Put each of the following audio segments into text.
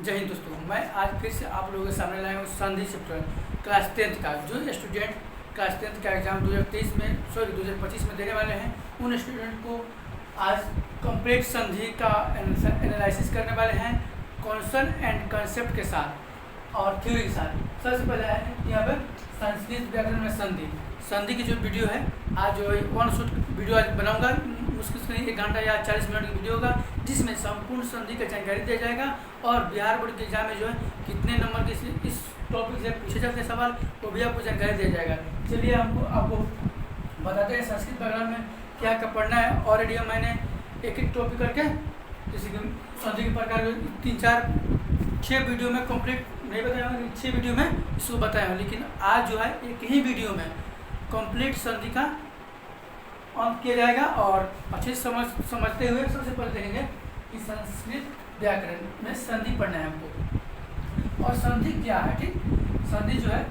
जय हिंद दोस्तों, मैं आज फिर से आप लोगों के सामने लाया हूँ संधि चैप्टर क्लास 10th का। जो स्टूडेंट क्लास 10th का एग्जाम 2025 में देने वाले हैं, उन स्टूडेंट को आज कंप्लीट संधि का एनालिसिस करने वाले हैं कॉन्सेप्ट एंड कंसेप्ट के साथ और थ्योरी के साथ। सबसे पहले है यहाँ पर संस्कृत व्याकरण में संधि की जो वीडियो है, आज जो वन शॉट वीडियो आज बनाऊंगा, मुश्किल से 1 घंटा या 40 मिनट की वीडियो होगा, जिसमें संपूर्ण संधि का जानकारी दिया जाएगा और बिहार बोर्ड के एग्जाम में जो है कितने नंबर के इस टॉपिक से पूछे जाते हैं सवाल, वो भी आपको जानकारी दिया जाएगा। चलिए आपको बताते हैं संस्कृत व्याकरण में क्या क्या पढ़ना है। ऑलरेडी मैंने एक टॉपिक करके जैसे कि संधि के प्रकार 3-4-6 वीडियो में कंप्लीट नहीं बताया हूँ, 6 वीडियो में इसको बताया हूँ, लेकिन आज जो है एक ही वीडियो में कंप्लीट संधि का अंत किया जाएगा। और अच्छे समझते हुए सबसे पहले देखेंगे कि संस्कृत व्याकरण में संधि पढ़ना है हमको, और संधि क्या है। ठीक, संधि जो है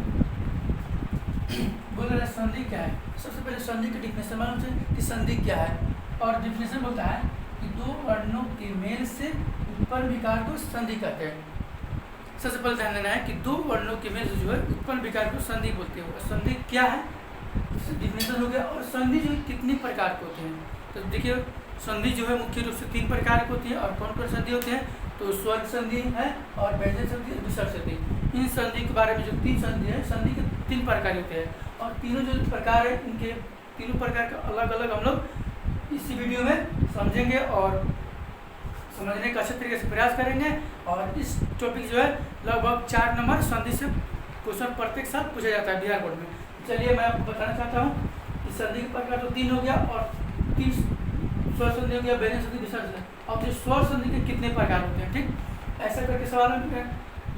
बोल रहे हैं संधि क्या है। सबसे पहले संधि की डिफिनेशन मालूम है कि संधि क्या है, और डिफिनेशन बोलता है कि 2 वर्णों के मेल से उत्पन्न विकार को संधि कहते हैं। सबसे पहले ध्यान देना है कि 2 वर्णों के मेल से जो है उत्पन्न विकार को संधि बोलते हैं। संधि क्या है, डिफिनेशन हो गया। और संधि जो कितनी प्रकार के होते हैं, तो देखिए संधि जो है मुख्य रूप से 3 प्रकार की होती है। और कौन कौन संधि होते हैं, तो स्वर संधि है और व्यंजन संधि और विसर्ग संधि। इन संधि के बारे में जो 3 संधि है, संधि के 3 प्रकार होते हैं, और तीनों जो प्रकार है इनके तीनों प्रकार के अलग अलग हम लोग इसी वीडियो में समझेंगे और समझने का अच्छे तरीके से प्रयास करेंगे। और इस टॉपिक जो है लगभग 4 नंबर संधि से क्वेश्चन प्रत्येक साल पूछा जाता है बिहार बोर्ड में। चलिए मैं आपको बताना चाहता हूँ कि संधि के प्रकार तो 3 हो गया, और 3 स्वर संधि हो गया, व्यंजन संधि, विसर्ग संधि। अब जो स्वर संधि के कितने प्रकार होते हैं, ठीक, ऐसा करके सवाल में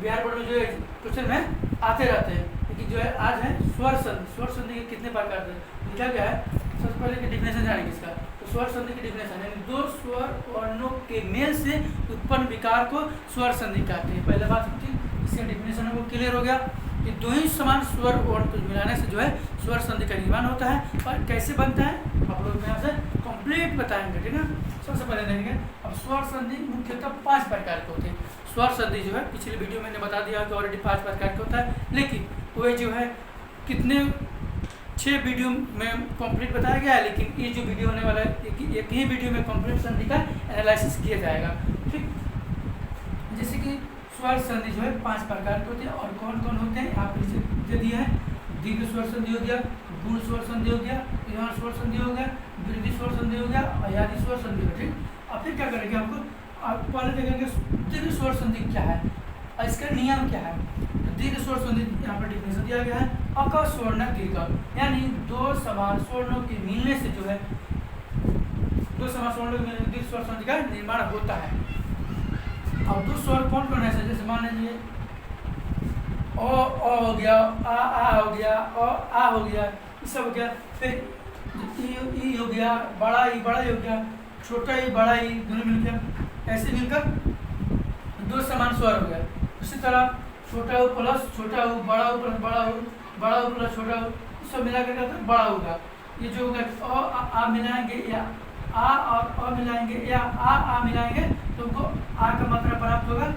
बिहार बोर्ड में जो है क्वेश्चन में आते रहते हैं। लेकिन जो है आज है स्वर संधि। स्वर संधि के कितने प्रकार थे लिखा गया है। सबसे पहले की डिफिनेशन जानेंगे इसका। तो स्वर संधि की डिफिनेशन यानी 2 स्वर वर्णों के मेल से उत्पन्न विकार को स्वर संधि कहते हैं। पहले बात थी, इसका डिफिनेशन वो क्लियर हो गया कि 2 ही समान स्वर वर्ण को मिलाने से जो है स्वर संधि का निर्माण होता है। और कैसे बनता है आप लोग यहाँ से कंप्लीट बताएंगे, ठीक है। सबसे पहले देखेंगे अब स्वर संधि मुख्यतः 5 प्रकार के होते हैं। स्वर संधि जो है पिछले वीडियो मैंने बता दिया कि ऑलरेडी 5 प्रकार के होता है, लेकिन वो जो है कितने 6 वीडियो में कंप्लीट बताया गया है, लेकिन ये जो वीडियो होने वाला है एक ही वीडियो में कंप्लीट संधि का एनालिसिस किया जाएगा। ठीक, जैसे कि स्वर संधि जो है 5 प्रकार के होते हैं। और कौन कौन होते हैं यहाँ पर दे दिया है। दीर्घ स्वर संधि हो गया, गुण स्वर संधि हो गया, यौन स्वर संधि हो गया, वृद्धि स्वर संधि हो गया, अयादि स्वर संधि हो गया। ठीक, अब फिर क्या करेंगे आप पहले देखेंगे दीर्घ स्वर संधि क्या है और इसका नियम क्या है। तो दीर्घ स्वर संधि यहाँ पर डिफिनेशन दिया गया है, अक स्वर्ण दीर्घ, यानी 2 समान स्वर्णों के मिलने से जो है 2 समान स्वर्णों के मिलने से दीर्घ स्वर संधि का निर्माण होता है। अब 2 स्वर कौन कौन है, जैसे मान लीजिए ओ हो गया, आ हो गया, आ हो गया, ये सब हो गया। फिर ई हो गया, बड़ा ई हो गया, छोटा ई बड़ा ई, दोनों मिलकर ऐसे मिलकर 2 समान स्वर हो गया। उसी तरह छोटा हो प्लस छोटा हो, बड़ा हो प्लस बड़ा हो, बड़ा हो प्लस छोटा हो, सब मिला कर बड़ा होगा। ये जो होगा आ मिलाएंगे या आ और अ मिलाएंगे या आ मिलाएंगे तो उनको आ का मात्रा प्राप्त होगा,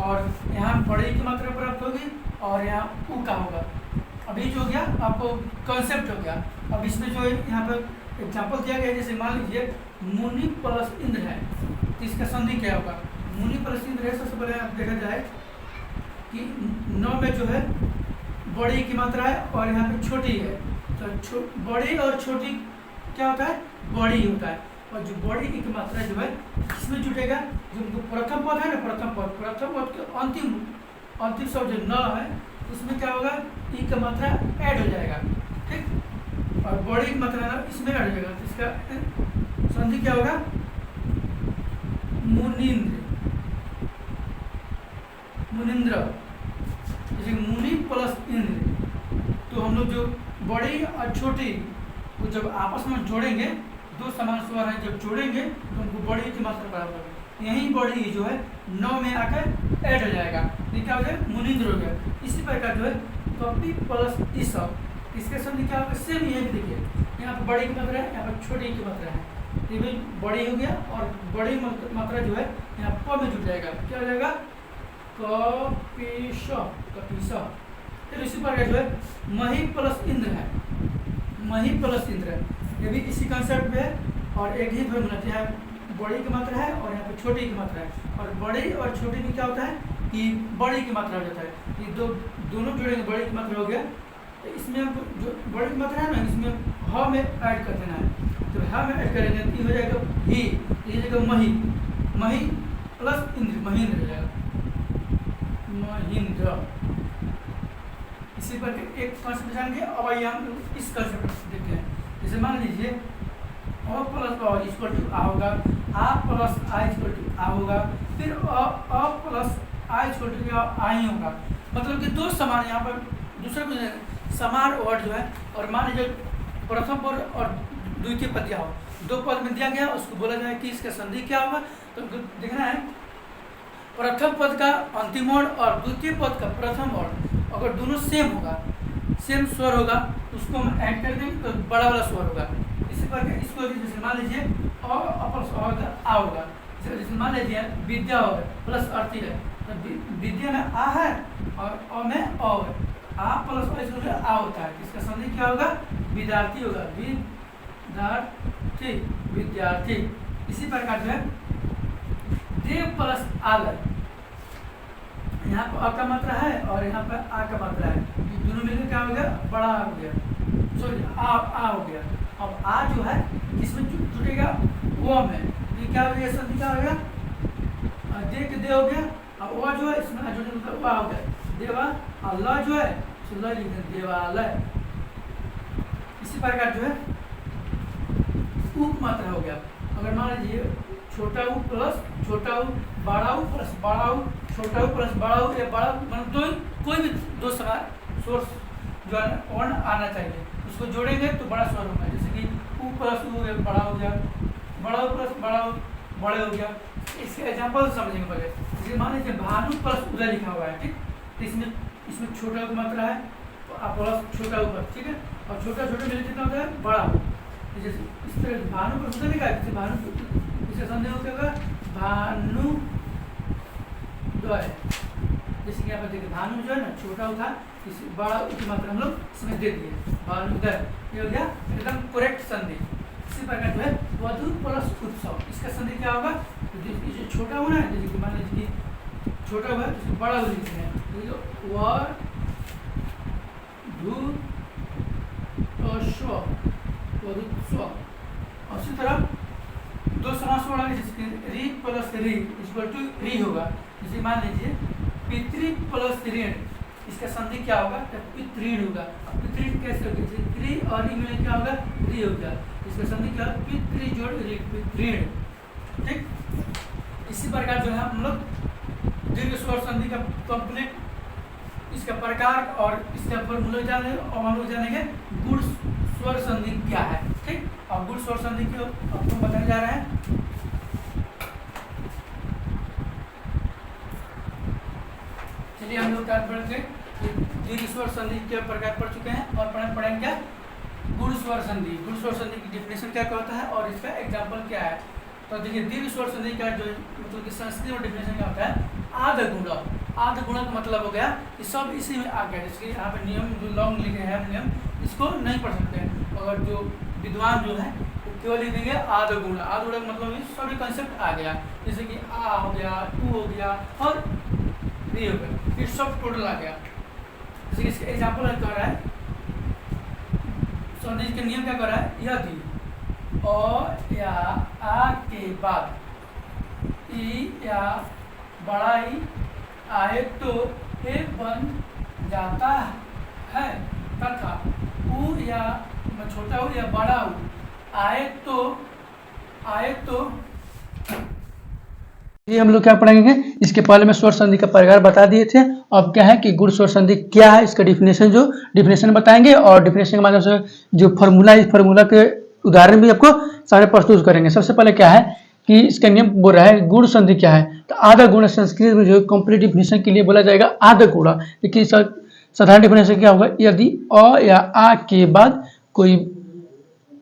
और यहाँ बड़े की मात्रा प्राप्त होगी, और यहाँ ऊ का होगा। अभी जो हो गया आपको कॉन्सेप्ट हो गया। अब इसमें जो है यहाँ पर एग्जाम्पल दिया गया है, जैसे मान लीजिए मुनि प्लस इंद्र है, तो इसका संधि क्या होगा। मुनि प्लस इंद्र है, सबसे पहले आप देखा जाए कि 9 में जो है बड़ी की मात्रा है और यहाँ पे छोटी है, तो बड़ी और छोटी क्या होता है, बड़ी होता है। और जो बड़ी की मात्रा जो है इसमें जुटेगा, जो प्रथम पद है ना, प्रथम पद के अंतिम शब्द जो न है उसमें क्या होगा, ई का मात्रा ऐड हो जाएगा। ठीक, और बड़ी की मात्रा ना इसमें ऐड हो जाएगा, तो इसका संधि क्या होगा, मुनिंद्र। जैसे मुनि प्लस इंद्र, तो हम लोग जो बड़ी और छोटी को जब आपस में जोड़ेंगे, 2 समान स्वर हैं जब जोड़ेंगे तो उनको बड़ी की मात्रा बराबर होगी। यही बड़ी जो है 9 में आकर ऐड हो जाएगा, ये क्या हो जाएगा, मुनिंद्र हो गया। इसी प्रकार जो है कपि प्लस ईसव, इसके संधि क्या होगा, सेम ये भी देखिए, यहाँ पर बड़ी की मात्रा है, यहाँ पर छोटी की मात्रा है, ये भी बड़ी हो गया, और बड़ी मात्रा जो है यहाँ प में जुट जाएगा, क्या हो जाएगा, कपीश कपीश। फिर इसी पर जो है मही प्लस इंद्र है, मही प्लस इंद्र, ये भी इसी कंसेप्ट पे है। और एक ही फॉर्मूला है, बड़ी की मात्रा है और यहाँ पे छोटी की मात्रा है, और बड़ी और छोटी में क्या होता है कि बड़ी की मात्रा हो जाता है, ये दोनों जोड़ेंगे, बड़ी की मात्रा हो गया। तो इसमें हमको जो बड़ी की मात्रा है ना, इसमें ह में ऐड कर देना है, तो ह में ऐड करेंगे तो ये हो जाएगा ही, ये जाएगा मही, मही प्लस इंद्र, महेंद्र हो जाएगा, महेंद्र। इसी पर एक कॉन्सेप्ट जानेंगे। अब आइए हम इस कॉन्सेप्ट देखते हैं। जैसे मान लीजिए अ प्लस अ इक्वल टू आ होगा, आ प्लस आ इक्वल टू आ होगा, फिर अ प्लस आ इक्वल टू क्या आ ही होगा। मतलब कि दो समान, यहाँ पर दूसरा कुछ समान वर्ड जो है, और मान लीजिए प्रथम पद और द्वितीय पद दिया हो, दो पद में दिया गया, उसको बोला जाए कि इसका संधि क्या होगा। तो देखना है प्रथम पद का अंतिम वर्ण और द्वितीय पद का प्रथम वर्ण अगर दोनों सेम होगा, सेम स्वर होगा, उसको हम ऐड कर देंगे तो बड़ा वाला स्वर होगा। इसी पर इसको जैसे मान लीजिए अ प्लस आ होगा, जैसे मान लीजिए विद्या होगा प्लस अर्थी है, तो विद्या में आ है और अ में अ है, आ प्लस अ होता है, इसका संधि क्या होगा, विद्यार्थी होगा, विद्यार्थी, विद्यार्थी। इसी प्रकार जो है देव प्लस आलय, यहाँ पर अ का मात्रा है और यहाँ पर आ का मात्रा है, दोनों मिलकर क्या हो गया, बड़ा हो गया, सॉरी आ हो गया। अब आ जो है इसमें जुटेगा वो में, ये क्या हो गया, संधि क्या हो गया, दे के दे हो गया, अब वो जो है इसमें जुटेगा वो हो गया, देवा अल्लाह जो है देवालय। इसी प्रकार जो है उप मात्रा हो गया। अगर मान लीजिए छोटा ऊ प्लस छोटा ऊ, बड़ा ऊ प्लस बड़ा ऊ, छोटा ऊ प्लस बड़ा ऊ, या बड़ा मतलब दो कोई भी दो समान सोर्स जो है वर्ण आना चाहिए, उसको जोड़ेंगे तो बड़ा स्वर होगा। जैसे कि ऊ प्लस ऊ बड़ा हो गया, बड़ा ऊ प्लस बड़ा ऊ बड़े हो गया। इसके एग्जाम्पल समझेंगे पहले। जैसे मान लीजिए भानु प्लस उदय लिखा हुआ है, ठीक, तो इसमें छोटा की मात्रा है प्लस छोटा ऊपर, ठीक है, और छोटा छोटा मिले कितना होता है, बड़ा हो। जैसे इस तरह भानु पर उदय लिखा है, जैसे भानु इसका संदेह होगा भानु द्वय, जैसे कि यहाँ पर देखिए भानु जो है ना छोटा था, इस बड़ा की मात्रा हम लोग इसमें दे दिए, भानुदय, ये हो गया एकदम करेक्ट संधि। इसी प्रकार जो है वधु प्लस उत्सव, इसका संधि क्या होगा, तो जो छोटा होना है, जैसे कि मान लीजिए छोटा हुआ है तो बड़ा हो लिखते हैं, वधुत्व। और उसी तरह दो समास वर्ण है, जिसके री प्लस री इक्वल टू री होगा। जैसे मान लीजिए पितृ प्लस ऋण, इसका संधि क्या होगा, तो पितृण होगा। अब पितृण कैसे होगा, जैसे त्रि और री में क्या होगा, री हो गया, इसका संधि क्या होगा, पितृ जोड़ ऋण, पितृण, ठीक। इसी प्रकार जो है हम लोग दीर्घ स्वर संधि का कंप्लीट इसका प्रकार और इसका फॉर्मूला जाने और हम लोग जानेंगे गुण स्वर संधि क्या है, ठीक। और गुण स्वर संधि को आपको बताने जा रहे हैं। चलिए हम लोग दीर्घ स्वर संधि के प्रकार पढ़ चुके हैं और पढ़ेंगे क्या, गुण स्वर संधि। गुण स्वर संधि की डिफिनेशन क्या होता है और इसका एग्जाम्पल क्या है। तो देखिए दीर्घ स्वर संधि का जो मतलब कि संस्कृत में डिफिनेशन क्या होता है, आध गुण। आध गुण का मतलब हो गया कि सब इसी में आ गया। जैसे यहाँ पे नियम जो लॉन्ग लिखे हैं नियम, इसको नहीं पढ़ सकते हैं, अगर जो विद्वान जो है वो केवल लिख देंगे आध गुण। आध गुण का मतलब सभी कंसेप्ट आ गया, जैसे कि आ हो गया, टू हो गया और री हो गया, फिर सब टोटल आ गया। जैसे कि इसका एग्जाम्पल कह रहा है, संधि के नियम क्या कर रहा है, यदि अ या आ के बाद ई या बड़ा ई आए तो ए बन जाता है, तथा ऊ या छोटा ऊ या बड़ा ऊ आए तो ये हम लोग क्या पढ़ेंगे, इसके पहले में स्वर संधि का प्रकार बता दिए थे। अब क्या है कि गुण स्वर संधि क्या है, इसका डिफिनेशन बताएंगे और डिफिनेशन के माध्यम से जो फॉर्मूला, इस फॉर्मूला के उदाहरण भी आपको सारे प्रस्तुत करेंगे। सबसे पहले क्या है कि इसका नियम बोल रहा है गुण संधि क्या है, तो आधा गुण संस्कृत में जो कंप्लीट डिफिनेशन के लिए बोला जाएगा आधा गुण। लेकिन साधारण डिफिनेशन क्या होगा, यदि अ या आ के बाद कोई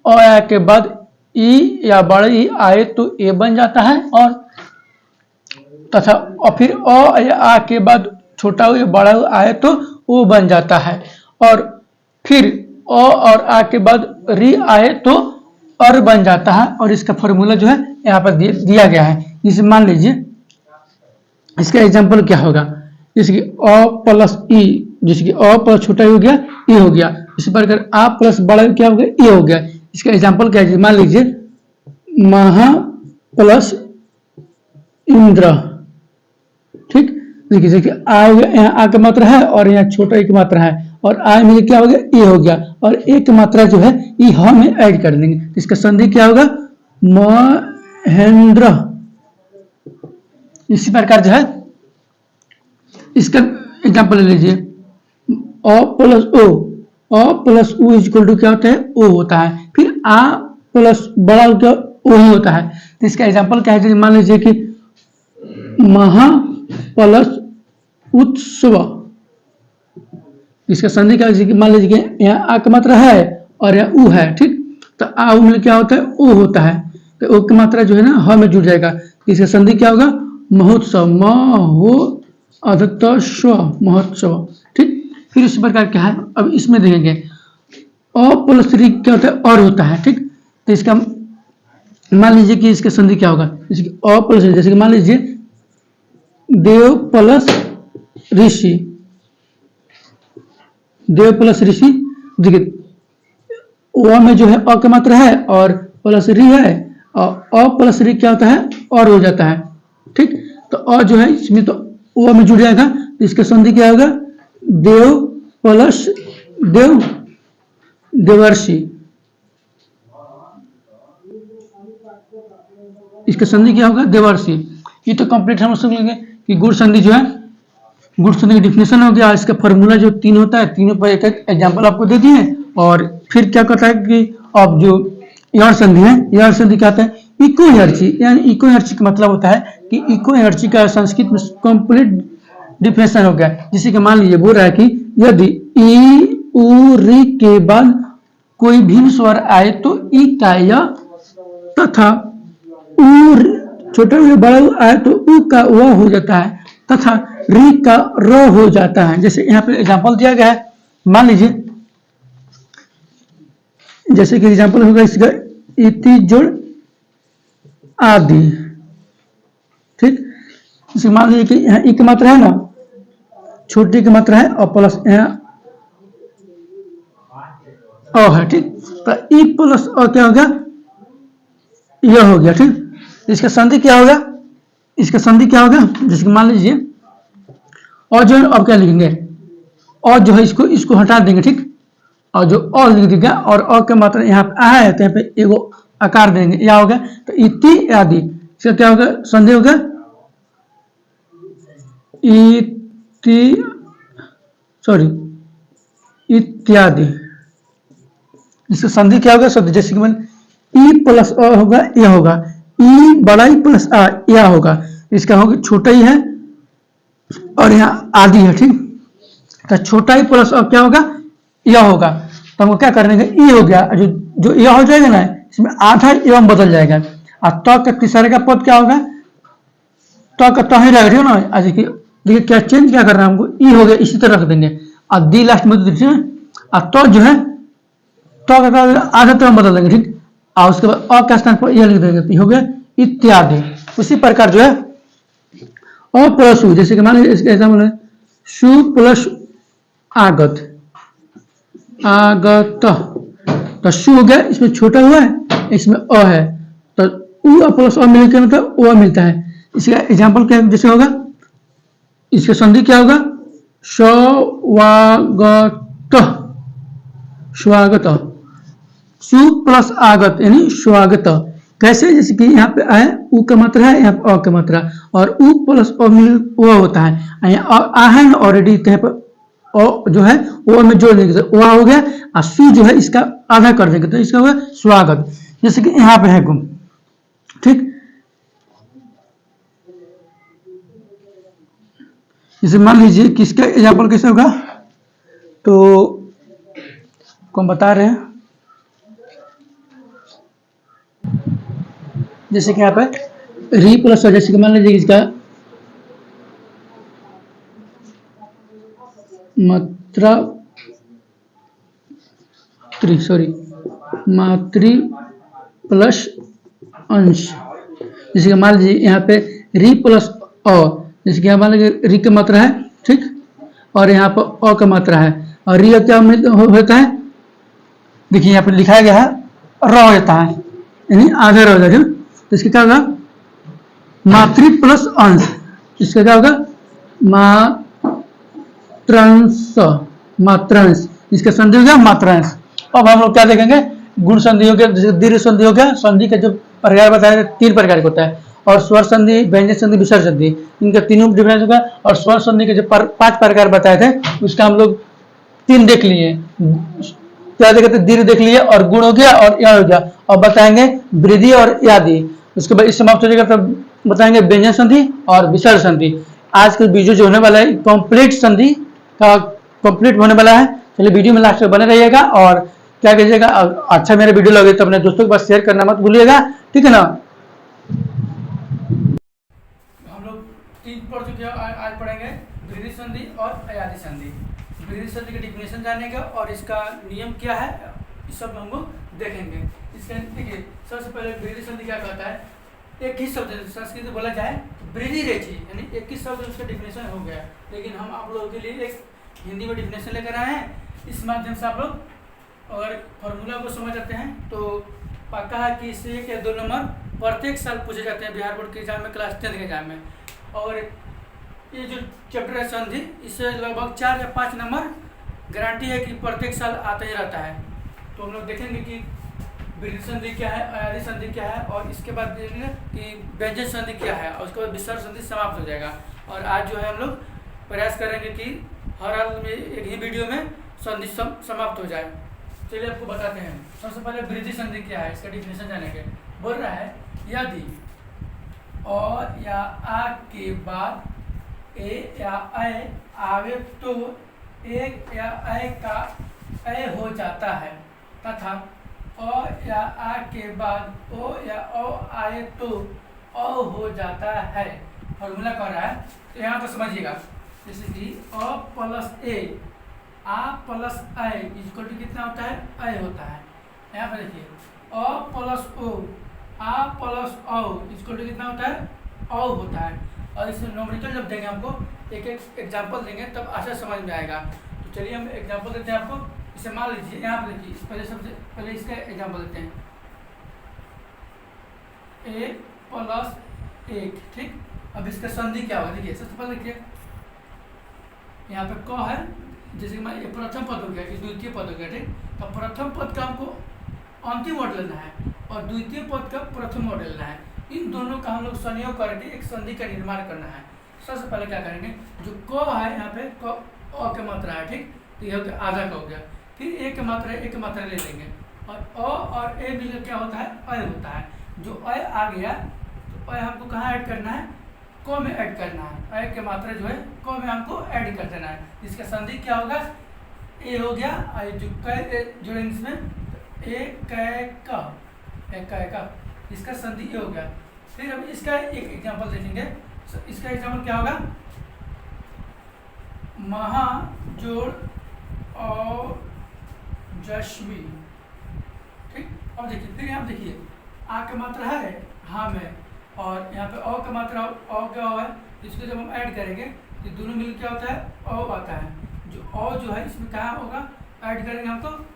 अ या के बाद ई या बड़ा ई आए तो ए बन जाता है, और तथा और फिर अ या आ के बाद छोटा हो या बड़ा हो आए तो ओ बन जाता है। और फिर अ और आ के बाद री आए तो अर बन जाता है। और इसका फॉर्मूला जो है यहाँ पर दिया गया है। इसे मान लीजिए इसका एग्जाम्पल क्या होगा, जैसे कि अ प्लस ई, जैसे कि अ प्लस छोटा हो गया ई हो गया, इसी प्रकार आ प्लस बड़ा क्या हो गया ई हो गया। इसका एग्जाम्पल क्या है, मान लीजिए महा प्लस इंद्र, ठीक। देखिए आ हो गया, यहाँ आ का मात्रा है और यहाँ छोटा ई की मात्रा है, और आ में क्या हो गया ए हो गया, और ए की मात्रा जो है ई हम में ऐड कर देंगे। इसका संधि क्या होगा महेंद्र। इसी प्रकार जो है इसका एग्जाम्पल ले लीजिए अ प्लस ओ, अ प्लस ओ इक्वल टू क्या होता है ओ होता है। फिर आ प्लस बड़ा क्या ओ ही होता है। तो इसका एग्जाम्पल क्या है, मान लीजिए कि महा प्लस उत्सव, इसका संधि क्या है, मान लीजिए कि यहाँ आ का मात्रा है और यहाँ उ है, ठीक। तो आ में क्या होता है ओ होता है, तो ओ की मात्रा जो है ना ह में जुड़ जाएगा। इसका संधि क्या होगा महोत्सव, महो अधत्स्व महोत्सव, ठीक। फिर इस प्रकार क्या है, अब इसमें देखेंगे अ प्लस री क्या होता है और होता है, ठीक। तो इसका मान लीजिए कि इसका संधि क्या होगा, जैसे कि अ प्लस री, जैसे कि मान लीजिए देव प्लस ऋषि, देव प्लस ऋषि, देखिए ओ में जो है अ की मात्रा है और प्लस री है, और अ प्लस री क्या होता है और हो जाता है, ठीक। तो अ जो है इसमें तो ओ में जुड़ जाएगा, तो इसका संधि क्या होगा देव प्लस देव देवर्षि, इसका संधि क्या होगा देवर्षि। ये तो कंप्लीट हम समझ लेंगे कि गुण संधि जो है, गुण संधि की डिफिनेशन हो गया, इसका फॉर्मूला जो 3 होता है, तीनों पर एक एक एग्जाम्पल आपको दे दिए। और फिर क्या करता है कि अब जो यार संधि है, यार संधि क्या आता है इको एनर्जी, यानी इको एनर्जी का मतलब होता है कि इको एनर्जी का संस्कृत में कंप्लीट डिफिनेशन हो गया। जैसे कि मान लीजिए बोल रहा है कि यदि ई उ री के बाद कोई भिन्न स्वर आए तो ई का य तथा उ छोटा या बड़ा आए तो उ का व हो जाता है, तथा री का र हो जाता है। जैसे यहाँ पे एग्जांपल दिया गया है, मान लीजिए जैसे कि एग्जांपल होगा इसका इति जोड़ आदि, ठीक। जैसे मान लीजिए कि यहाँ ई की मात्रा है ना, छोटी की मात्रा है और प्लस यहाँ अ है, ठीक। तो ई प्लस अ क्या हो गया यह हो गया, ठीक। इसका संधि क्या होगा, इसका संधि क्या होगा, जैसे मान लीजिए और जो अब क्या लिखेंगे और जो है इसको इसको हटा देंगे, ठीक। और जो और लिख देंगे और अ का मात्रा यहाँ पे आ है तो यहाँ पे एगो आकार देंगे, या होगा तो इति आदि, इसका क्या होगा संधि होगा इति सॉरी इत्यादि। इसका संधि क्या होगा शब्द, जैसे कि मैंने ई प्लस अ होगा यह होगा, ई बड़ा ई प्लस आ यह होगा, इसका होगा छोटा ही है और यहाँ आदि है, ठीक। तो छोटा ही प्लस अ क्या होगा यह होगा, तो हमको क्या करने का ई हो गया, जो जो यह हो जाएगा ना इसमें आधा एवं बदल जाएगा, और त का तीसरे का पद क्या होगा त का तो ही रख रहे हो ना। देखिए क्या चेंज क्या करना है हमको, ई हो गया इसी तरह रख देंगे, और दी लास्ट में देखिए और तो जो है तो आधा तो हम बदल देंगे, ठीक। और उसके बाद अ का स्थान पर यह लिख देंगे, तो हो गया इत्यादि। उसी प्रकार जो है अ प्लस उ, जैसे कि मान लीजिए इसका एग्जाम्पल है सु प्लस आगत, आगत, तो सु हो गया इसमें छोटा हुआ है इसमें अ है, तो उ प्लस अ मिलकर मतलब ओ मिलता है। इसका एग्जाम्पल क्या जैसे होगा, इसका संधि क्या होगा स्वागत, स्वागत, सु प्लस आगत यानी स्वागत। कैसे, जैसे कि यहाँ पे है उ का मात्रा है, यहाँ पे अ का मात्रा, और उ प्लस अ मिल वो होता है, यहाँ आ है ना ऑलरेडी, यहाँ पर अ जो है वो में जोड़ देंगे तो वह हो गया, और सु जो है इसका आधा कर देंगे तो इसका होगा स्वागत। जैसे कि यहाँ पे है गुम, ठीक। जैसे मान लीजिए किसका एग्जाम्पल कैसे होगा, तो कौन बता रहे हैं, जैसे कि यहाँ पर री प्लस, जैसे कि मान लीजिए इसका मात्रा मातृ प्लस अंश। जैसे कि मान लीजिए यहाँ पे री प्लस अ, जैसे कि यहाँ मान लीजिए री की मात्रा है, ठीक, और यहाँ पर अ का मात्रा है, और री क्या होता है, देखिए यहाँ पर लिखाया गया है र होता है, यानी आधा र हो जाएगा। तो इसका क्या होगा, मातृ प्लस अंश, इसका क्या होगा, मात्रांश, इसका संधि हो गया मात्रांश। अब हम लोग क्या देखेंगे, गुण संधि हो गया, जैसे दीर्घ संधि हो गया, संधि का जो प्रकार बताया 3 प्रकार का होता है, और स्वर संधि, व्यंजन संधि, विसर्ग संधि, इनका तीनों डिफरेंस होगा। और स्वर संधि के जो 5 प्रकार बताए थे उसका हम लोग 3 देख लिए, क्या देखे थे, दीर्घ देख लिए, और गुण हो गया, और या हो गया। अब बताएंगे वृद्धि और यादि, उसके बाद इस समाप्त हो जाएगा, तब बताएंगे व्यंजन संधि और विसर्ग संधि। आज के वीडियो जो होने वाला है कंप्लीट संधि का कंप्लीट होने वाला है। चलिए वीडियो में लास्ट में बने रहिएगा, और क्या कीजिएगा, अच्छा मेरा वीडियो लगे तो अपने दोस्तों के पास शेयर करना मत भूलिएगा, ठीक है ना। हम लोग 3 पढ़ चुके हैं, आज पढ़ेंगे वृद्धि संधि और अयादि संधि। वृद्धि संधि का डिफिनेशन जानेंगे और इसका नियम क्या है, इस सब हम लोग देखेंगे। इसके देखिए, सबसे पहले वृद्धि संधि क्या कहता है, एक ही शब्द संस्कृत में बोला जाए वृद्धि रेखी, यानी एक ही शब्द उसका डिफिनेशन हो गया। लेकिन हम आप लोगों के लिए एक हिंदी में डिफिनेशन लेकर आए हैं, इस माध्यम से आप लोग अगर फॉर्मूला को समझ जाते हैं तो पक्का है कि इससे 1 या 2 नंबर प्रत्येक साल पूछे जाते हैं बिहार बोर्ड के एग्जाम में, क्लास 10 के एग्जाम में। और ये जो चैप्टर है संधि, इससे लगभग 4 या 5 नंबर गारंटी है कि प्रत्येक साल आता ही रहता है। तो हम लोग देखेंगे कि वृद्धि संधि क्या है, अयादि संधि क्या है, और इसके बाद देखेंगे कि व्यंजन संधि क्या है, और उसके बाद विसर्ग संधि समाप्त हो जाएगा। और आज जो है हम लोग प्रयास करेंगे कि हर हाल में एक ही वीडियो में संधि समाप्त हो जाए। चलिए आपको बताते हैं। सबसे पहले वृद्धि संधि क्या है, इसका डिफिनेशन जानेंगे। बोल रहा है यदि और या आ के बाद ए या ऐ आवे तो एक या ऐ का ऐ हो जाता है, तथा अ या आ के बाद ओ या ओ आए तो अ हो जाता है। फॉर्मूला कह रहा है, तो यहाँ पर समझिएगा, जैसे कि अ प्लस ए, आ प्लस ऐ इक्वल टू कितना होता है, ऐ होता है। यहाँ पर देखिए अ प्लस ओ, आ प्लस औ इक्वल टू कितना होता है, औ होता है। और इसमें न्यूमेरिकल जब देंगे आपको, एक एक एग्जाम्पल देंगे तब अच्छा समझ में आएगा। तो चलिए हम एग्जाम्पल देते हैं आपको। इसे मान लीजिए, यहाँ पर देखिए, पहले सबसे पहले इसका एग्जाम्पल देते हैं, 1 प्लस 1, ठीक। अब इसका संधि क्या होगा, देखिए सबसे पहले देखिए यहाँ पे क है, जैसे कि ये प्रथम पद हो गया, ये द्वितीय पद हो गया, ठीक। तो प्रथम पद का हमको अंतिम वर्ड लेना है और द्वितीय पद का प्रथम वर्ड लेना है। इन दोनों का हम लोग संयोग करके एक संधि का निर्माण करना है। सबसे पहले क्या करेंगे, जो क है यहाँ पे क अ की मात्रा है, ठीक, तो यह हो गया आधा का हो गया। फिर एक मात्रा ले लेंगे, और अ और ए मिलकर क्या होता है, अ होता है। जो अ आ गया तो अ हमको कहाँ ऐड करना है, क में ऐड करना है। अ की मात्रा जो है क में हमको ऐड कर देना है। इसका संधि क्या होगा, ए हो गया, जो क जोड़ेंगे इसमें ए का, इसका संधि ए हो गया। फिर हम इसका एक एग्जाम्पल देखेंगे। इसका एग्जाम्पल क्या होगा, महा जोड़ और जश्वी, ठीक। अब देखिए, फिर यहाँ देखिए आ का मात्रा है, हाँ में, और यहाँ पे अ का मात्रा अ क्या है, इसको जब हम ऐड करेंगे तो दोनों मिल क्या होता है, अ आता है। जो अ जो है इसमें कहाँ होगा, ऐड करेंगे हम, तो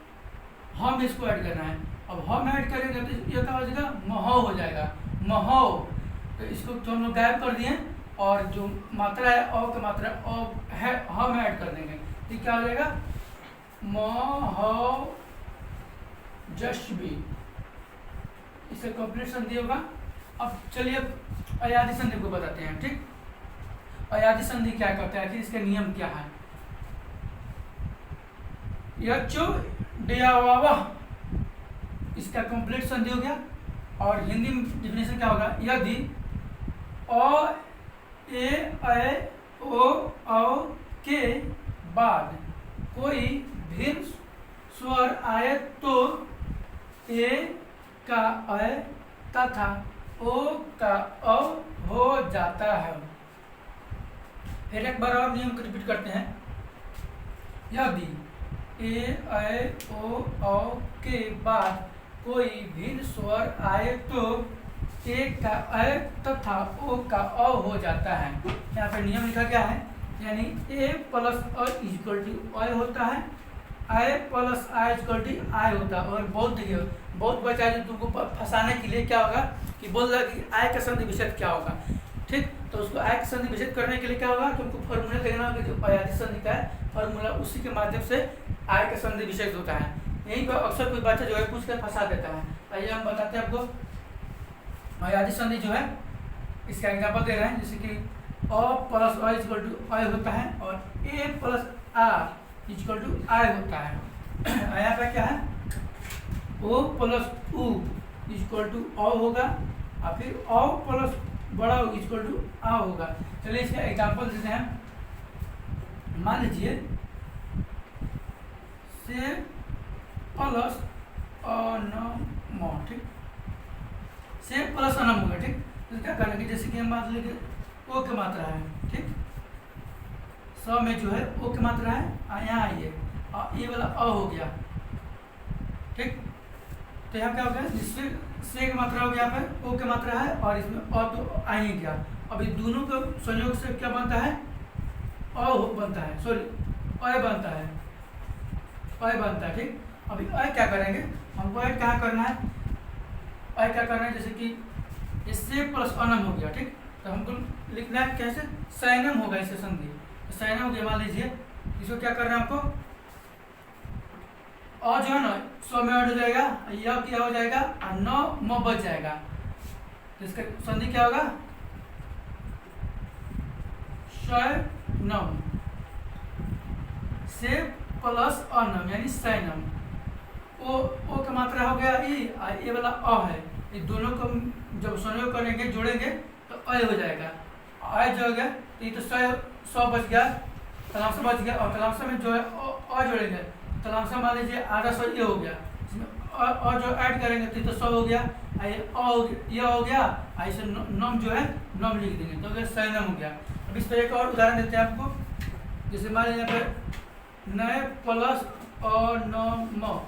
हम इसको ऐड करना है। अब हम ऐड करेंगे तो ये क्या हो जाएगा, महौ हो जाएगा, महौ। तो इसको तो हम लोग गायब कर दिए, और जो मात्रा है अ का मात्रा अ है, हम ऐड कर देंगे, तो क्या हो जाएगा, महौ जश्वी। इससे कंप्लीट संधि होगा। अब चलिए अयादि संधि को बताते हैं, ठीक। अयादि संधि क्या करता है, आखिर इसका नियम क्या है। यचो डियावावा, इसका कंप्लीट संधि हो गया। और हिंदी में डिफिनेशन क्या होगा, यदि अ ए ऐ ओ औ के बाद कोई भिन्न स्वर आए तो ए का अ तथा ओ का औ हो जाता है। फिर एक बार और नियम को रिपीट करते हैं। यदि ए ऐ ओ औ के बाद कोई भिन्न स्वर आए तो ए का ऐ तथा ओ का अ हो जाता है। यहाँ पे नियम लिखा गया है, यानी ए प्लस अ इक्वल टू अ होता है, आई प्लस आई इक्वल टू आई होता है। और बहुत बचा जो तुमको फंसाने के लिए क्या होगा कि बोल रहा कि आई का संधि विच्छेद क्या होगा, ठीक। तो उसको आई का संधि विच्छेद करने के लिए क्या होगा, तुमको फॉर्मूला देखना होगा, जो अयाधी संधि का है फॉर्मूला, उसी के माध्यम से आई का संधि विच्छेद होता है। यहीं पर अक्सर कोई बच्चा जो है पूछ कर फंसा देता है। आइए हम बताते हैं आपको अयाधी संधि जो है, इसका एग्जाम्पल दे रहे हैं, जैसे कि अ प्लस अ इक्वल टू अ होता है और ए प्लस आर इक्वल टू आई होता है। यहाँ पे क्या है, ओ प्लस उ इक्वल टू अ होगा और फिर अ प्लस बड़ा उ इक्वल टू आ होगा। चलिए इसका एग्जाम्पल देते हैं। मान लीजिए से प्लस अनम, ठीक, से प्लस अनम होगा, ठीक। तो क्या करेंगे, जैसे कि हम मान लीजिए ओ की मात्रा है, ठीक, स में जो है ओ की मात्रा है, यहाँ आइए ये वाला अ हो गया, ठीक। तो यहाँ क्या हो गया, जिसमें से की मात्रा हो गया, यहाँ पे ओ की मात्रा है और इसमें अ तो आ ही गया। अब ये दोनों का संयोग से क्या बनता है, अ बनता है, सॉरी अ बनता है, अ बनता है, ठीक। अभी अ क्या करेंगे, हमको ऐड कहाँ करना है, अ क्या करना है, जैसे कि इससे प्लस अनम हो गया, ठीक। तो हमको लिखना है कैसे, सैनम होगा इससे संधि, सैनम हो गया। मान लीजिए इसको क्या करना है हमको, और जो है ना 100 में ऐड हो जाएगा, यह क्या हो जाएगा और 9 म बच जाएगा। तो इसका संधि क्या होगा, सैनम से प्लस अनम यानी सैनम। ओ का मात्रा हो गया ये वाला अ है, ये दोनों को जब संयोग करेंगे जोड़ेंगे तो अ हो जाएगा। अ जो हो गया तो ये तो 100 बच गया, तलामसा बच गया, और तलामसा में जो है अ जोड़ेंगे, तलामसा मान लीजिए आधा 100 ये हो गया, इसमें और जो ऐड करेंगे तो 100 हो गया, ये हो गया, ऐसे नम जो है नम लिख देंगे तो सैनम हो गया। अब इस पर एक और उदाहरण देते हैं आपको, जैसे मान लीजिए यहाँ पर नए प्लस और नम,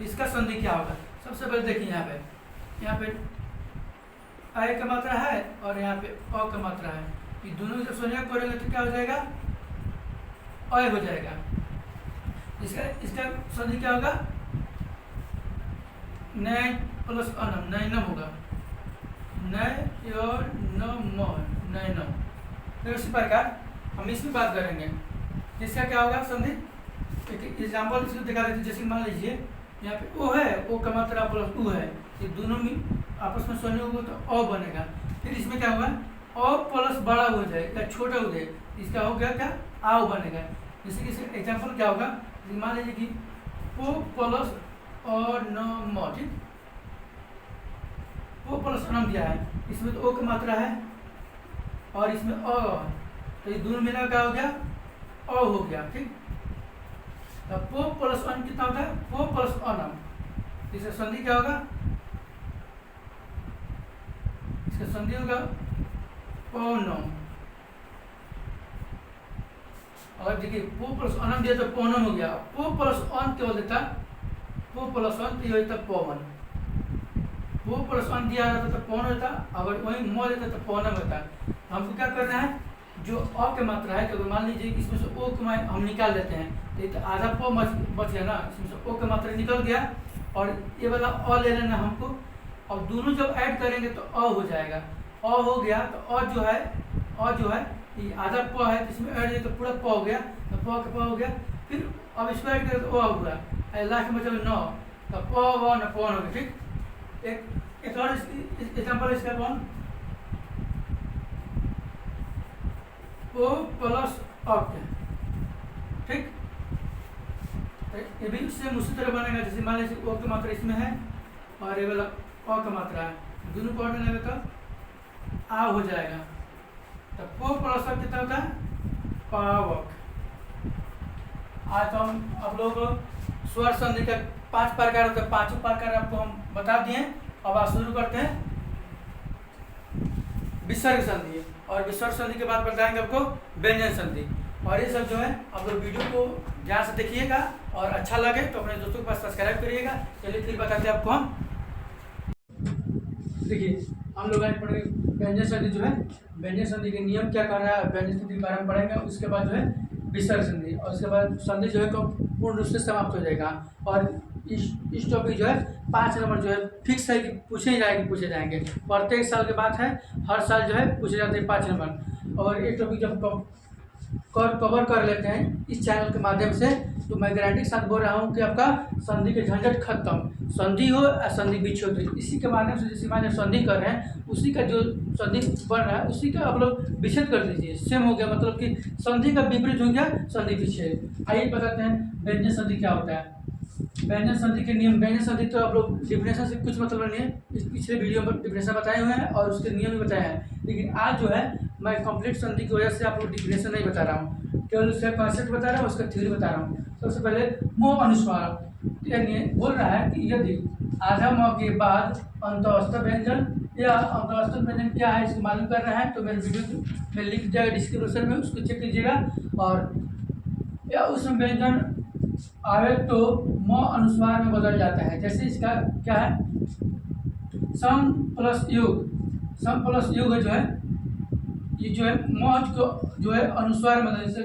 इसका संधि क्या होगा। सबसे पहले देखिए यहाँ पे अ का मात्रा है और यहाँ पे अ का मात्रा है, ये दोनों जब संयोग करेंगे तो क्या हो जाएगा, अ हो जाएगा। इसका संधि क्या होगा, नय प्लस अनम, नैनम होगा, नय और नैनम। फिर उसी प्रकार हम इसमें बात करेंगे, इसका क्या होगा संधि, एक एग्जाम्पल इसको दिखा देते हैं। जैसे मान लीजिए यहाँ पे ओ है, ओ का मात्रा प्लस उ है, ये दोनों में आपस में संयोग होगा तो अ बनेगा। फिर इसमें क्या होगा, अ प्लस बड़ा हो जाएगा या छोटा हो जाए, इसका हो गया क्या, आओ बनेगा। जैसे कि एग्जाम्पल क्या होगा, मान लीजिए कि ओ प्लस अनम, ठीक, ओ प्लस अनम दिया है, इसमें तो ओ की मात्रा है और इसमें अ, तो ये दोनों मिला क्या हो गया, अ हो गया, ठीक। पो प्लस अन कितना होता है, पो प्लस अनम। इसका संधि क्या होगा, इसका संधि होगा पौनम। और देखिए पो प्लस अनम दिया तो पौनम हो गया, पो प्लस अन केवल देता, पो प्लस अन तो ये होता पवन, पो प्लस अन दिया रहता तो पौन होता, अगर वही म देता तो पौनम होता। हमको क्या करना है, जो अ की मात्रा है, तो मान लीजिए इसमें से ओ की हम निकाल देते हैं, तो आधा प बच गया ना, इसमें से ओ की मात्रा निकल गया और ये वाला अ ले लेना हमको, और दोनों जब ऐड करेंगे तो अ हो जाएगा। अ हो गया तो अ जो है ये आधा प है, तो इसमें ऐड तो पूरा प हो गया, तो प का प हो गया। फिर अब इसको ऐड करें तो अ हुआ, लास्ट में बचा 9, तो प व न पौन हो गया, ठीक। एक और एग्जाम्पल इसका कौन, ओ प्लस अप, ठीक। ये भी सेम उसी तरह बनेगा, जैसे मान लीजिए ओ की मात्रा इसमें है और ये वाला अ का मात्रा है, दोनों को ऐड लगेगा तो आ हो जाएगा। तो पो प्लस अप कितना होता है, पावक। आज तो हम आप लोग स्वर संधि का 5 प्रकार होता है, 5 प्रकार आपको हम बता दिए। अब आप शुरू करते हैं विसर्ग संधि, और विसर्ग संधि के बाद बताएंगे आपको व्यंजन संधि। और ये सब जो है आप लोग वीडियो को ध्यान से देखिएगा और अच्छा लगे तो अपने दोस्तों के पास सब्सक्राइब करिएगा। चलिए फिर बताते हैं आपको हम। देखिए हम लोग आज पढ़ेंगे व्यंजन संधि जो है, व्यंजन संधि के नियम क्या कर रहा है, व्यंजन संधि के बारे में पढ़ेंगे। उसके बाद जो है विसर्ग संधि, और उसके बाद संधि जो है पूर्ण रूप से समाप्त हो जाएगा। और इस टॉपिक जो है 5 नंबर जो है फिक्स है कि पूछे जाएंगे। प्रत्येक साल के बाद है, हर साल जो है पूछे जाते हैं 5 नंबर। और एक टॉपिक जब कवर कर लेते हैं इस चैनल के माध्यम से, तो मैं गारंटी के साथ बोल रहा हूँ कि आपका संधि के झंझट खत्म। संधि हो या संधि विच्छेद हो, इसी के माध्यम से जिस माध्यम संधि कर रहे हैं उसी का जो संधि बन रहा है उसी का आप लोग विच्छेद कर दीजिए। सेम हो गया, मतलब कि संधि का विपरीत हो गया संधि विच्छेद। आइए बताते हैं व्यंजन संधि क्या होता है। व्यंजन संधि के नियम। व्यंजन संधि तो आप लोग डिफिनेशन से कुछ मतलब नहीं है, इस पिछले वीडियो में डिफिनेशन बताए हुए हैं और उसके नियम भी बताए हैं। लेकिन आज जो है मैं कंप्लीट संधि की वजह से आप लोग डिफिनेशन नहीं बता रहा हूँ, केवल उसका कॉन्सेप्ट बता रहा हूँ, उसका थ्योरी बता रहा हूँ। सबसे पहले म अनुस्वार, यानी बोल रहा है कि यदि आधा म के बाद अंतःस्थ व्यंजन या अंतःस्थ व्यंजन क्या है इसको मालूम कर रहे हैं तो मेरे वीडियो में लिख दिया डिस्क्रिप्शन में, उसको चेक कीजिएगा। और या उस व्यंजन आवे तो म अनुस्वार में बदल जाता है। जैसे इसका क्या है, सम प्लस योग। सम प्लस योग जो है ये जो है म को जो है अनुस्वार में बदल, जैसे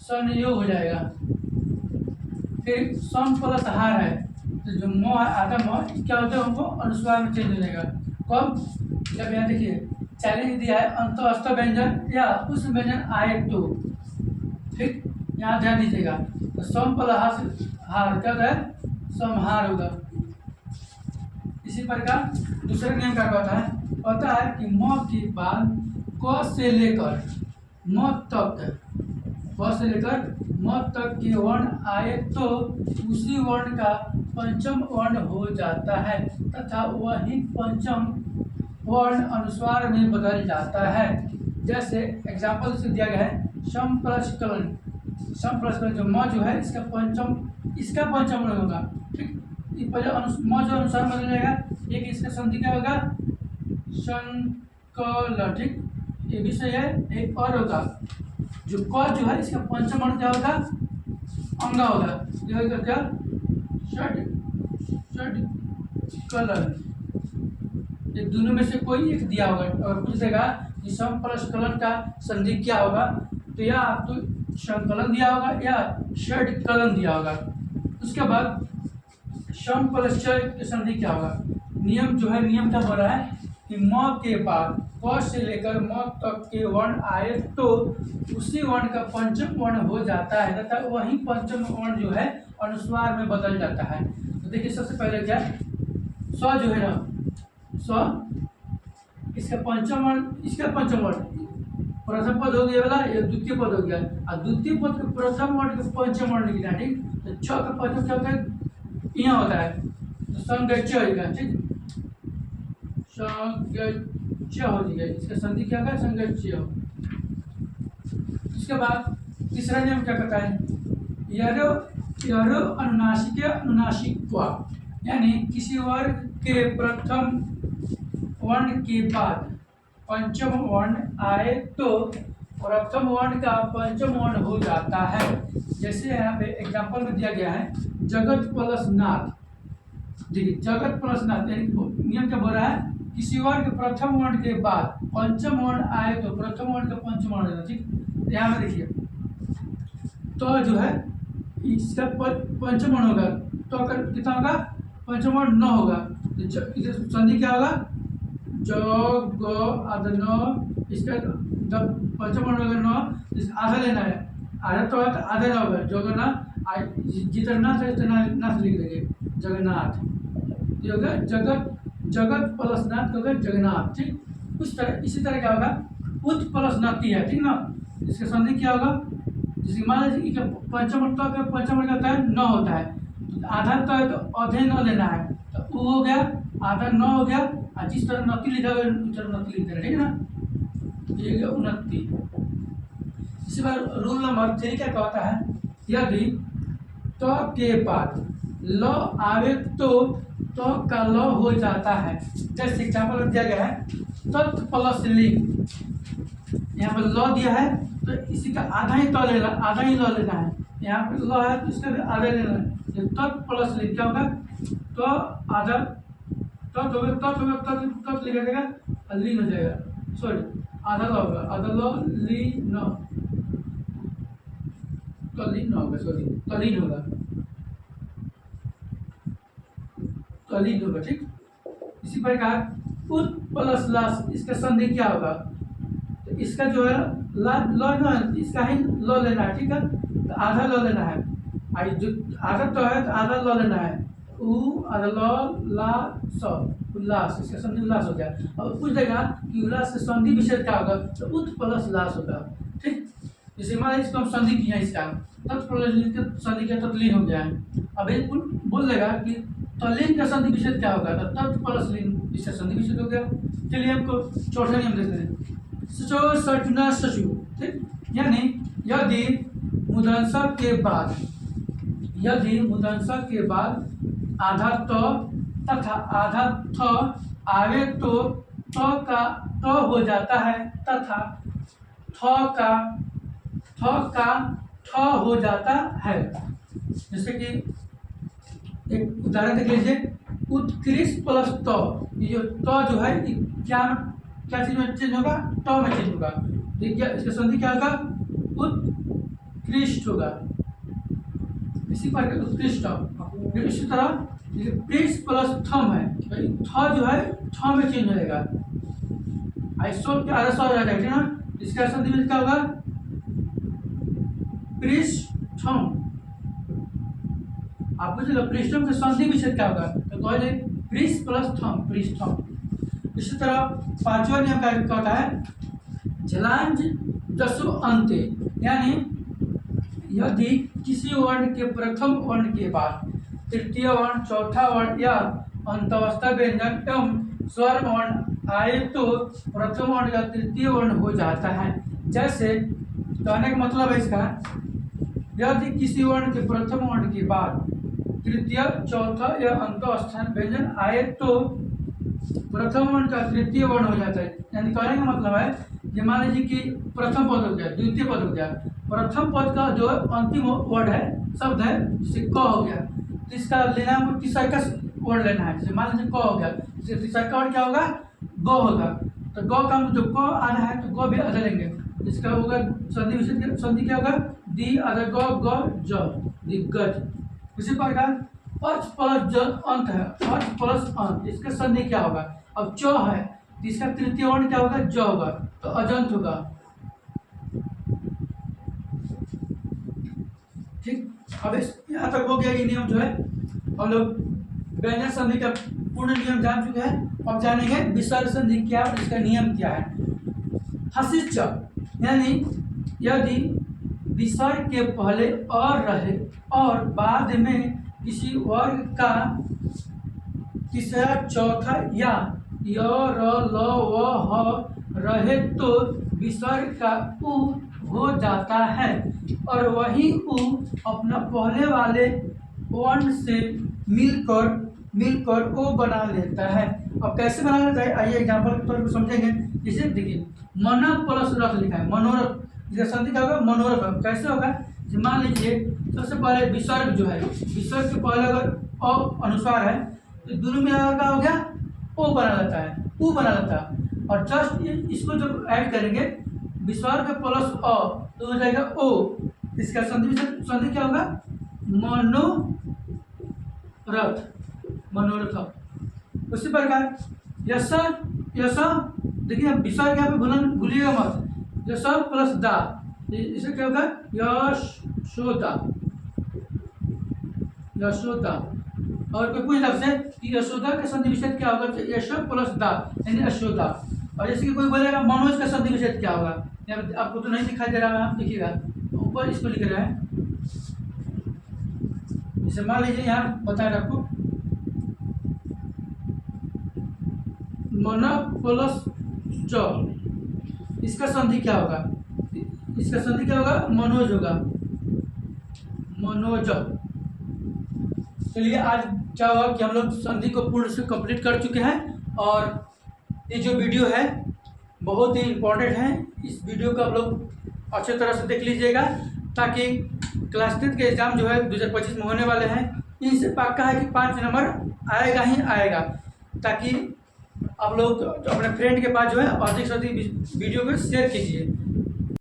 संयोग हो जाएगा। फिर सम प्लस हार है, तो जो म है आधा म क्या होता है उनको अनुस्वार में चेंज हो जाएगा। कब, जब यहाँ देखिए चैलेंज दिया है अंतःस्थ व्यंजन या उस व्यंजन आए तो। ठीक, यहाँ ध्यान दीजिएगा। तो सम प्लस हार क्या होता है, समहार होगा। इसी प्रकार दूसरे नियम क्या होता है कि म के बाद क से लेकर म तक, क से लेकर म तक के वर्ण आए तो उसी वर्ण का पंचम वर्ण हो जाता है तथा वही पंचम वर्ण अनुस्वार में बदल जाता है। जैसे एग्जाम्पल से दिया गया है सम प्लस कलन। सम प्लस कलन जो म जो है इसका पंचम वर्ण होगा। ठीक, ये पहले म जो अनुस्वार बदल जाएगा, एक इसका संधि क्या होगा, संकलन। ठीक, ये भी सही है। एक और होगा जो क जो है इसका पंचम वर्ण क्या होगा, अंगा होगा। ये होगा क्या, षड ये दोनों में से कोई एक दिया होगा। और पूछ देगा कि सम प्लस कलन का संधि क्या होगा, तो या तो संकलन दिया होगा या षड कलन दिया होगा। उसके बाद सम प्लस च की संधि क्या होगा। नियम जो है, नियम क्या बोल रहा है कि म के बाद क से लेकर म तक के वर्ण आए तो उसी वर्ण का पंचम वर्ण हो जाता है तथा वही पंचम वर्ण जो है अनुस्वार में बदल जाता है। तो देखिए सबसे पहले क्या, स जो है ना, स इसका पंचम वर्ण प्रथम पद हो गया वाला, ये द्वितीय पद हो गया। और द्वितीय पद के प्रथम वर्ण के पंचम वर्ण लिखना। ठीक, तो छ का पंचम क्या होता है, यहाँ होता है, तो संगच्छ होगा। ठीक, संगच्छ हो जाएगा, इसका संधि क्या होगा, संगच्छ। उसके बाद तीसरा नियम क्या कहता है, यरो अनुनासिक, यानी किसी वर्ग के प्रथम वर्ण के बाद पंचम वर्ण आए तो प्रथम वर्ण का पंचम वर्ण हो जाता है। जैसे यहाँ पे एग्जांपल में दिया गया है जगत प्लस नाथ। देखिए जगत प्लस नाथ, यानी नियम क्या बोल रहा है, किसी वर्ग के प्रथम वर्ण के बाद पंचम वर्ण आए तो प्रथम वर्ण का पंचम वर्ण होगा। ठीक, यहाँ में देखिए तो जो है इसका पंचम वर्ण होगा, तो कितना होगा, पंचम वर्ण न होगा। तो संधि क्या होगा, जग आधा, इसका जब पंचम वर्ण होगा न, आधा लेना है, आधा तो आधा ना होगा, जगन्नाथ, जितना नाथ है उतना नाथ लिख देंगे, जगन्नाथ। ये होगा जगत प्लस नाथ का होगा जगन्नाथ। ठीक, उस तरह इसी तरह क्या होगा, उत प्लस नाती है। ठीक ना, इसका संधि क्या होगा, जैसे मान लीजिए पंचम वर्ण का होता है न होता है, आधा तो है तो आधे न लेना है, तो वो हो गया, आधा न हो गया, और जिस तरह नती लिखा हुआ उस तरह नती लिख देना। ठीक है ना, ये गया 29। इसी बार रूल नंबर 3 क्या कहता है, यदि तो के बाद ल आवे तो का ल हो जाता है। जैसे एग्जाम्पल दिया गया है तत् प्लस लिंग, यहाँ पर ल दिया है तो इसी का आधा ही ल लेना, आधा ही ल लेना है। यहाँ पे ल है तो इसका भी आधा लेना है। ये तत् प्लस लिन क्या होगा, तो आधा तत् होगा, तत् होगा, तत् लिखा जाएगा, लीन हो जाएगा, सॉरी आधा ल होगा, आधा ल लीन, तलीन होगा, सॉरी तलीन होगा, तलीन होगा, ठीक। इसी प्रकार उत प्लस लास, इसका संधि क्या होगा, तो इसका जो है ला ल न, इसका ही ल लेना है, ठीक है। तो आधा ल लेना है, आई जो आधा तो है तो आधा ल लेना है, उ आधा ल ला स, उल्लास, इसका संधि उल्लास हो गया। अब पूछ देगा कि उल्लास से संधि विच्छेद क्या होगा, तो उत प्लस लास होगा, ठीक। जैसे मान इसको हम संधि किया इसका, तत् प्लस संधि का तत्लीन हो गया है। अब एक बोल देगा कि तल्लीन का संधि विच्छेद क्या होगा, तो तत् प्लस लीन, इसका संधि विच्छेद हो गया। चलिए हमको चौथा नियम देखते हैं, सचो सचना सचु, ठीक। यानी यदि मुदंशक के बाद, यदि मुदंशक के बाद आधा त तथा आधा थ आवे तो त का त हो जाता है तथा थ का ठ हो जाता है। जैसे कि एक उदाहरण देख लीजिए, उत्कृष्ट प्लस त, ये जो त जो है क्या क्या चीज में चेंज होगा, ट में चेंज होगा, ठीक है। इसका संधि क्या होगा, उत्कृष्ट होगा, इसी पर उत्कृष्ट। फिर इसी तरह प्रिस प्लस थम है, थ जो है थ में चेंज हो जाएगा, आइसो के आधा सा हो जाएगा, ठीक ना। इसका संधि में क्या होगा, पृष्ठम। आप पूछ लो पृष्ठम के संधि विच्छेद क्या होगा, तो कहले पृष्ठ प्लस थम, पृष्ठम। इसी तरह पांचवा नियम क्या कहता है, जलांज दसो अंते, यानी यदि किसी वर्ण के प्रथम वर्ण के बाद तृतीय वर्ण, चौथा वर्ण या अंतवस्था व्यंजन एवं स्वर वर्ण आए तो प्रथम वर्ण का तृतीय वर्ण हो जाता है। जैसे कहने का मतलब है इसका, यदि किसी वर्ण के प्रथम वर्ण के बाद तृतीय, चौथा या अंतस्थान व्यंजन आए तो प्रथम वर्ण का तृतीय वर्ण हो जाता है। यानी कहने का मतलब है कि मान लीजिए कि प्रथम पद हो गया, द्वितीय पद हो गया, प्रथम पद का जो अंतिम वर्ड है, शब्द है, जैसे क हो गया, तो इसका लेना है तीसरा का वर्ड लेना है। जैसे मान लीजिए क हो गया, जैसे तीसरा का वर्ड क्या होगा, ग होगा, तो ग का जो क आधा है तो ग भी आधा लेंगे, इसका होगा संधि विच्छेद, संधि क्या होगा, दी आधा ग ज, दिग्गज। इसी प्रकार अच प्लस ज अंत है, अच प्लस अंत, इसका संधि क्या होगा, अब च है तो इसका तृतीय वर्ण क्या होगा, ज होगा, तो अजंत होगा, ठीक। अब यहाँ तक हो गया ये नियम जो है, हम लोग व्यंजन संधि का पूर्ण नियम जान चुके हैं। अब जानेंगे विसर्ग संधि क्या और इसका नियम क्या है। हसिच, यानी यदि विसर्ग के पहले और रहे और बाद में किसी वर्ग का तीसरा, चौथा या य, र, ल, व, ह रहे तो विसर्ग का उ हो जाता है और वही उ अपना पहले वाले वर्ण से मिलकर ओ बना लेता है। अब कैसे बना लेता है, आइए एग्जाम्पल के तौर पर समझेंगे। जैसे देखिए, मन प्लस रथ लिखा है, मनोरथ, इसका संधि क्या होगा, मनोरथ। कैसे होगा, मान लीजिए सबसे पहले विसर्ग जो है, विसर्ग के पहले अगर अ अनुस्वार है तो दोनों में अगर क्या हो गया, ओ बना लेता है, उ बना लेता है। और जस्ट इसको जब ऐड करेंगे विसर्ग प्लस अ तो हो जाएगा ओ, इसका संधि क्या होगा, मनोरथ, मनोरथ। उसी प्रकार यश, यश देखिए विसर्ग यहाँ पे भूलिएगा मत, यश प्लस दा, इसे क्या होगा, यशोदा, यशोदा। और कोई पूछ आपसे कि यशोदा का संधि विच्छेद क्या होगा, तो यश प्लस दा यानी यशोदा। और जैसे कि कोई बोलेगा मनोज का संधि विच्छेद क्या होगा, आपको तो नहीं दिखाई दे रहा है, आप देखिएगा ऊपर इसको लिख रहे हैं। जैसे मान लीजिए यहाँ बता रहे आपको, मन प्लस च, इसका संधि क्या होगा, इसका संधि क्या होगा, मनोज होगा, मनोज। चलिए आज क्या हुआ कि हम लोग संधि को पूर्ण से कंप्लीट कर चुके हैं और ये जो वीडियो है बहुत ही इम्पोर्टेंट है। इस वीडियो को आप लोग अच्छे तरह से देख लीजिएगा, ताकि क्लास 10 के एग्ज़ाम जो है 2025 में होने वाले हैं, इनसे पक्का है कि 5 नंबर आएगा ही आएगा। ताकि आप लोग अपने फ्रेंड के पास जो है अधिक से अधिक वीडियो को शेयर कीजिए।